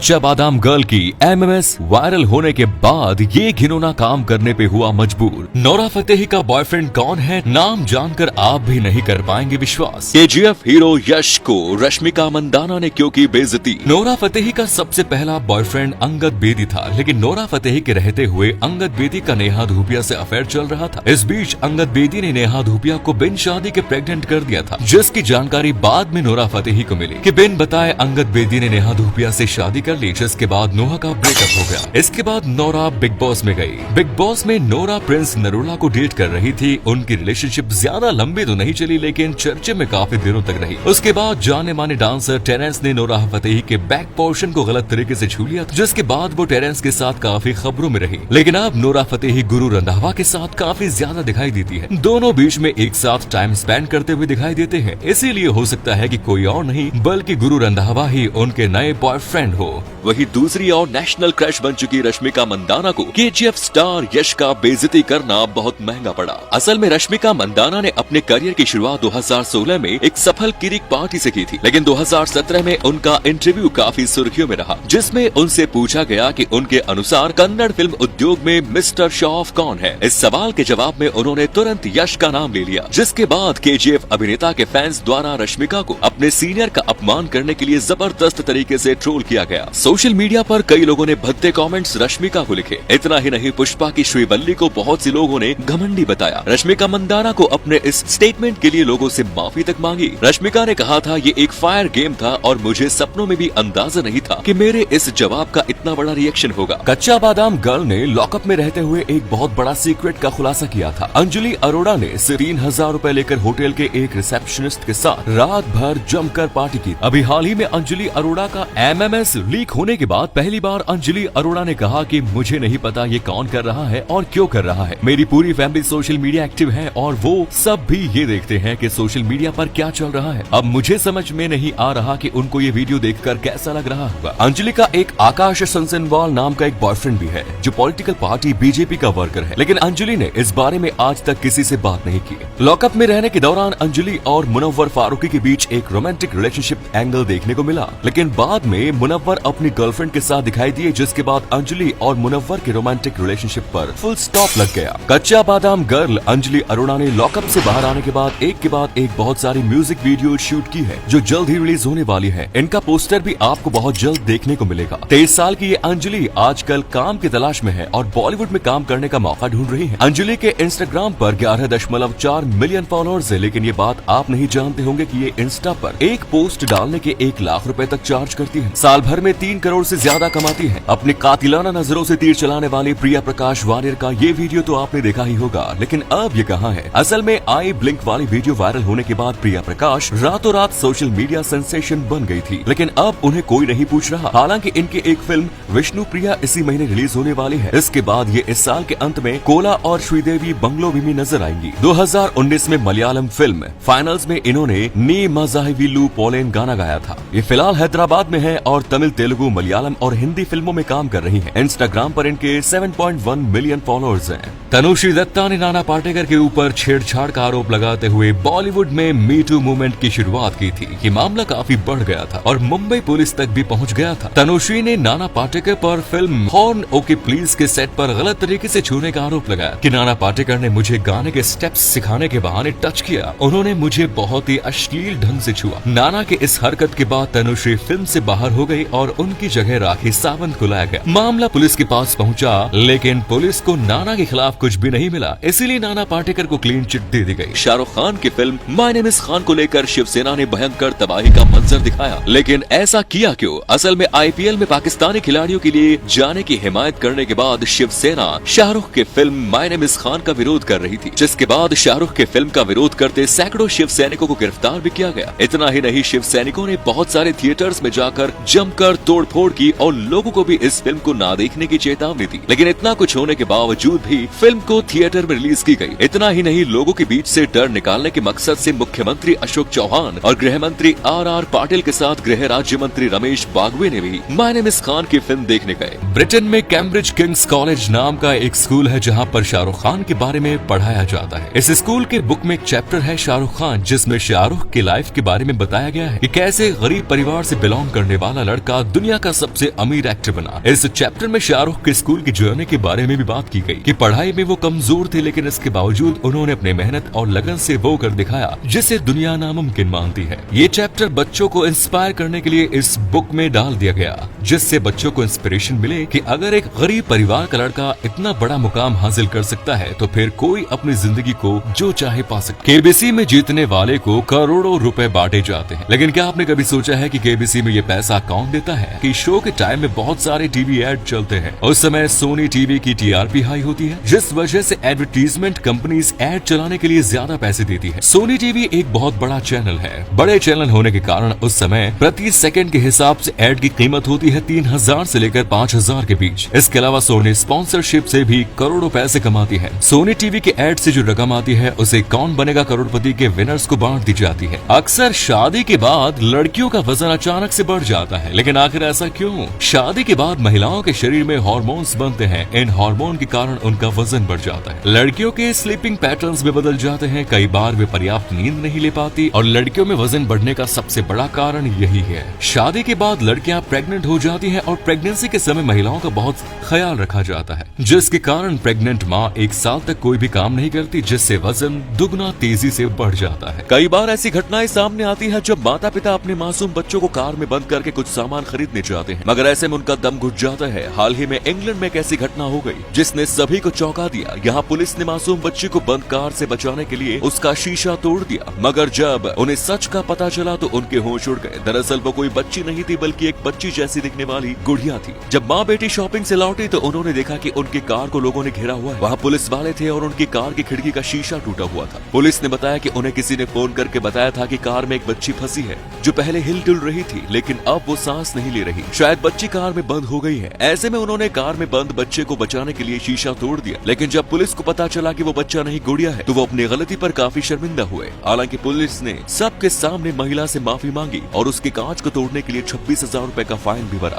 कच्चा बादाम गर्ल की एमएमएस वायरल होने के बाद ये घिनौना काम करने पे हुआ मजबूर। नोरा फतेही का बॉयफ्रेंड कौन है, नाम जानकर आप भी नहीं कर पाएंगे विश्वास। केजीएफ हीरो यश को रश्मिका मंदाना ने क्यों की बेइज्जती। नोरा फतेही का सबसे पहला बॉयफ्रेंड अंगद बेदी था, लेकिन नोरा फतेही के रहते हुए अंगद बेदी का नेहा धूपिया से अफेयर चल रहा था। इस बीच अंगद बेदी ने नेहा धूपिया को बिन शादी के प्रेग्नेंट कर दिया था, जिसकी जानकारी बाद में नोरा फतेही को मिली कि बिन बताए अंगद बेदी ने नेहा धूपिया से शादी कर ली, जिसके बाद नोहा का ब्रेकअप हो गया। इसके बाद नोरा बिग बॉस में गई। बिग बॉस में नोरा प्रिंस नरूला को डेट कर रही थी। उनकी रिलेशनशिप ज्यादा लंबी तो नहीं चली, लेकिन चर्चे में काफी दिनों तक रही। उसके बाद जाने माने डांसर टेरेंस ने नोरा फतेही के बैक पोर्शन को गलत तरीके से छू लिया था, जिसके बाद वो टेरेंस के साथ काफी खबरों में रही। लेकिन अब नोरा फतेही गुरु रंधावा के साथ काफी ज्यादा दिखाई देती है। दोनों बीच में एक साथ टाइम स्पेंड करते हुए दिखाई देते हैं। इसीलिए हो सकता है कि कोई और नहीं बल्कि गुरु रंधावा ही उनके नए बॉयफ्रेंड हो। वहीं दूसरी ओर नेशनल क्रश बन चुकी रश्मिका मंदाना को केजीएफ स्टार यश का बेइज्जती करना बहुत महंगा पड़ा। असल में रश्मिका मंदाना ने अपने करियर की शुरुआत 2016 में एक सफल किरिक पार्टी से की थी, लेकिन 2017 में उनका इंटरव्यू काफी सुर्खियों में रहा, जिसमें उनसे पूछा गया कि उनके अनुसार कन्नड़ फिल्म उद्योग में मिस्टर शो ऑफ कौन है। इस सवाल के जवाब में उन्होंने तुरंत यश का नाम ले लिया, जिसके बाद केजीएफ अभिनेता के फैंस द्वारा रश्मिका को अपने सीनियर का अपमान करने के लिए जबरदस्त तरीके से ट्रोल किया गया। सोशल मीडिया पर कई लोगों ने भद्दे कमेंट्स रश्मिका को लिखे। इतना ही नहीं, पुष्पा की श्रीवल्ली को बहुत सी लोगों ने घमंडी बताया। रश्मिका मंदाना को अपने इस स्टेटमेंट के लिए लोगों से माफी तक मांगी। रश्मिका ने कहा था, ये एक फायर गेम था और मुझे सपनों में भी अंदाजा नहीं था कि मेरे इस जवाब का इतना बड़ा रिएक्शन होगा। कच्चा बादाम गर्ल ने लॉकअप में रहते हुए एक बहुत बड़ा सीक्रेट का खुलासा किया था। अंजलि अरोड़ा ने 3000 रूपए लेकर होटल के एक रिसेप्शनिस्ट के साथ रात भर जमकर पार्टी की। अभी हाल ही में अंजलि अरोड़ा का एमएमएस लीक होने के बाद पहली बार अंजलि अरोड़ा ने कहा कि मुझे नहीं पता ये कौन कर रहा है और क्यों कर रहा है। मेरी पूरी फैमिली सोशल मीडिया एक्टिव है और वो सब भी ये देखते हैं कि सोशल मीडिया पर क्या चल रहा है। अब मुझे समझ में नहीं आ रहा कि उनको ये वीडियो देखकर कैसा लग रहा होगा। अंजलि का एक आकाश सनसनवाल नाम का एक बॉयफ्रेंड भी है, जो पॉलिटिकल पार्टी बीजेपी का वर्कर है, लेकिन अंजलि ने इस बारे में आज तक किसी से बात नहीं की। लॉकअप में रहने के दौरान अंजलि और मुनव्वर फारूकी के बीच एक रोमांटिक रिलेशनशिप एंगल देखने को मिला, लेकिन बाद में मुनव्वर अपनी गर्लफ्रेंड के साथ दिखाई दिए, जिसके बाद अंजलि और मुनव्वर के रोमांटिक रिलेशनशिप पर फुल स्टॉप लग गया। कच्चा बादाम गर्ल अंजलि अरोड़ा ने लॉकअप से बाहर आने के बाद एक बहुत सारी म्यूजिक वीडियो शूट की है, जो जल्द ही रिलीज होने वाली है। इनका पोस्टर भी आपको बहुत जल्द देखने को मिलेगा। 23 साल की ये अंजलि आजकल काम की तलाश में है और बॉलीवुड में काम करने का मौका ढूंढ रही है। अंजलि के इंस्टाग्राम पर 11.4 मिलियन फॉलोअर्स है, लेकिन ये बात आप नहीं जानते होंगे कि ये इंस्टा पर एक पोस्ट डालने के 1 लाख रुपए तक चार्ज करती है। साल भर में 3 करोड़ से ज्यादा कमाती है। अपने कातिलाना नजरों से तीर चलाने वाली प्रिया प्रकाश वारियर का ये वीडियो तो आपने देखा ही होगा, लेकिन अब ये कहाँ है। असल में आई ब्लिंक वाली वीडियो वायरल होने के बाद प्रिया प्रकाश रातों रात सोशल मीडिया सेंसेशन बन गई थी, लेकिन अब उन्हें कोई नहीं पूछ रहा। हालांकि इनकी एक फिल्म विष्णु प्रिया इसी महीने रिलीज होने वाली है। इसके बाद ये इस साल के अंत में कोला और श्रीदेवी बंगलो में नजर आएंगी। 2019 में मलयालम फिल्म फाइनल्स में इन्होंने नी मज़ाहिविलू पोलेन गाना गाया था। ये फिलहाल हैदराबाद में है और तमिल, तेलुगु, मलयालम और हिंदी फिल्मों में काम कर रही हैं। इंस्टाग्राम पर इनके 7.1 मिलियन फॉलोअर्स हैं। तनुश्री दत्ता ने नाना पाटेकर के ऊपर छेड़छाड़ का आरोप लगाते हुए बॉलीवुड में मी टू मूवमेंट की शुरुआत की थी। ये मामला काफी बढ़ गया था और मुंबई पुलिस तक भी पहुंच गया था। तनुश्री ने नाना पाटेकर पर फिल्म हॉर्न ओके प्लीज के सेट पर गलत तरीके से छूने का आरोप लगाया कि नाना पाटेकर ने मुझे गाने के स्टेप्स सिखाने के बहाने टच किया। उन्होंने मुझे बहुत ही अश्लील ढंग से छुआ। नाना के इस हरकत के बाद तनुश्री फिल्म से बाहर हो गई और उनकी जगह राखी सावंत को लाया गया। मामला पुलिस के पास पहुंचा, लेकिन पुलिस को नाना के खिलाफ कुछ भी नहीं मिला, इसीलिए नाना पाटेकर को क्लीन चिट दे दी गई। शाहरुख खान की film my name is Khan को लेकर शिवसेना ने भयंकर तबाही का मंजर दिखाया, लेकिन ऐसा किया क्यों? असल में आईपीएल में पाकिस्तानी खिलाड़ियों के लिए जाने की हिमायत करने के बाद शिवसेना शाहरुख के film my name is Khan का विरोध कर रही थी, जिसके बाद शाहरुख के फिल्म का विरोध करते सैकड़ों शिव सैनिकों को गिरफ्तार भी किया गया। इतना ही नहीं, शिव सैनिकों ने बहुत सारे थिएटर्स में जाकर जमकर तोड़फोड़ की और लोगों को भी इस फिल्म को ना देखने की चेतावनी दी। लेकिन इतना कुछ होने के बावजूद भी फिल्म को थिएटर में रिलीज की गई। इतना ही नहीं, लोगों के बीच से डर निकालने के मकसद से मुख्यमंत्री अशोक चौहान और गृह मंत्री आर पाटिल के साथ गृह राज्य मंत्री रमेश बागवे ने भी माय नेम इज खान की फिल्म देखने गए। ब्रिटेन में कैम्ब्रिज किंग्स कॉलेज नाम का एक स्कूल है, जहाँ पर शाहरुख खान के बारे में पढ़ाया जाता है। इस स्कूल के बुक में एक चैप्टर है शाहरुख खान, जिसमें शाहरुख की लाइफ के बारे में बताया गया है कि कैसे गरीब परिवार से बिलोंग करने वाला लड़का दुनिया का सबसे अमीर एक्टर बना। इस चैप्टर में शाहरुख के स्कूल की जर्नी के बारे में भी बात की गई कि पढ़ाई में वो कमजोर थे, लेकिन इसके बावजूद उन्होंने अपने मेहनत और लगन से वो कर दिखाया जिसे दुनिया नामुमकिन मानती है। ये चैप्टर बच्चों को इंस्पायर करने के लिए इस बुक में डाल दिया गया, जिससे बच्चों को इंस्पिरेशन मिले कि अगर एक गरीब परिवार का लड़का इतना बड़ा मुकाम हासिल कर सकता है तो फिर कोई अपनी जिंदगी को जो चाहे पा सकता है। केबीसी में जीतने वाले को करोड़ों रुपए बांटे जाते हैं, लेकिन क्या आपने कभी सोचा है कि केबीसी में ये पैसा कौन देता है? कि शो के टाइम में बहुत सारे टीवी एड चलते हैं। उस समय सोनी टीवी की टीआरपी हाई होती है, जिस वजह से एडवर्टीजमेंट कंपनीज एड चलाने के लिए ज्यादा पैसे देती है। सोनी टीवी एक बहुत बड़ा चैनल है। बड़े चैनल होने के कारण उस समय प्रति सेकंड के हिसाब से एड की कीमत होती है 3000 से लेकर 5000 के बीच। इसके अलावा सोनी स्पॉन्सरशिप से भी करोड़ों पैसे कमाती है। सोनी टीवी के एड से जो रकम आती है उसे कौन बनेगा करोड़पति के विनर्स को बांट दी जाती है। अक्सर शादी के बाद लड़कियों का वजन अचानक से बढ़ जाता है, लेकिन आखिर ऐसा क्यों? शादी के बाद महिलाओं के शरीर में हार्मोन्स बनते हैं। इन हार्मोन के कारण उनका वजन बढ़ जाता है। लड़कियों के स्लीपिंग पैटर्न्स भी बदल जाते हैं। कई बार वे पर्याप्त नींद नहीं ले पाती और लड़कियों में वजन बढ़ने का सबसे बड़ा कारण यही है। शादी के बाद लड़कियां प्रेग्नेंट हो जाती हैं और प्रेगनेंसी के समय महिलाओं का बहुत ख्याल रखा जाता है, जिसके कारण प्रेग्नेंट माँ 1 साल तक कोई भी काम नहीं करती, जिससे वजन दुगना तेजी से बढ़ जाता है। कई बार ऐसी घटनाएं सामने आती है जब माता पिता अपने मासूम बच्चों को कार में बंद करके कुछ सामान खरीदने जाते हैं, मगर ऐसे में उनका दम घुट जाता है। हाल ही में इंग्लैंड में एक ऐसी घटना हो गई जिसने सभी को चौंका दिया। यहाँ पुलिस ने मासूम बच्ची को बंद कार से बचाने के लिए उसका शीशा तोड़ दिया, मगर जब उन्हें सच का पता चला तो उनके होश उड़ गए। दरअसल वो कोई बच्ची नहीं थी, बल्कि एक बच्ची जैसी दिखने वाली गुड़िया थी। जब माँ बेटी शॉपिंग से लौटी तो उन्होंने देखा कि उनकी कार को लोगों ने घेरा हुआ है। वहाँ पुलिस वाले थे और उनकी कार की खिड़की का शीशा टूटा हुआ था। पुलिस ने बताया कि उन्हें किसी ने फोन करके बताया था कि कार में एक बच्ची फंसी है, जो पहले हिल डुल रही थी, लेकिन अब वो सांस नहीं ले रही। शायद बच्ची कार में बंद हो गई है। ऐसे में उन्होंने कार में बंद बच्चे को बचाने के लिए शीशा तोड़ दिया, लेकिन जब पुलिस को पता चला कि वो बच्चा नहीं गुड़िया है तो वो अपनी गलती पर काफी शर्मिंदा हुए। हालांकि पुलिस ने सबके सामने महिला से माफी मांगी और उसके कांच को तोड़ने के लिए 26,000 रुपए का फाइन भी भरा।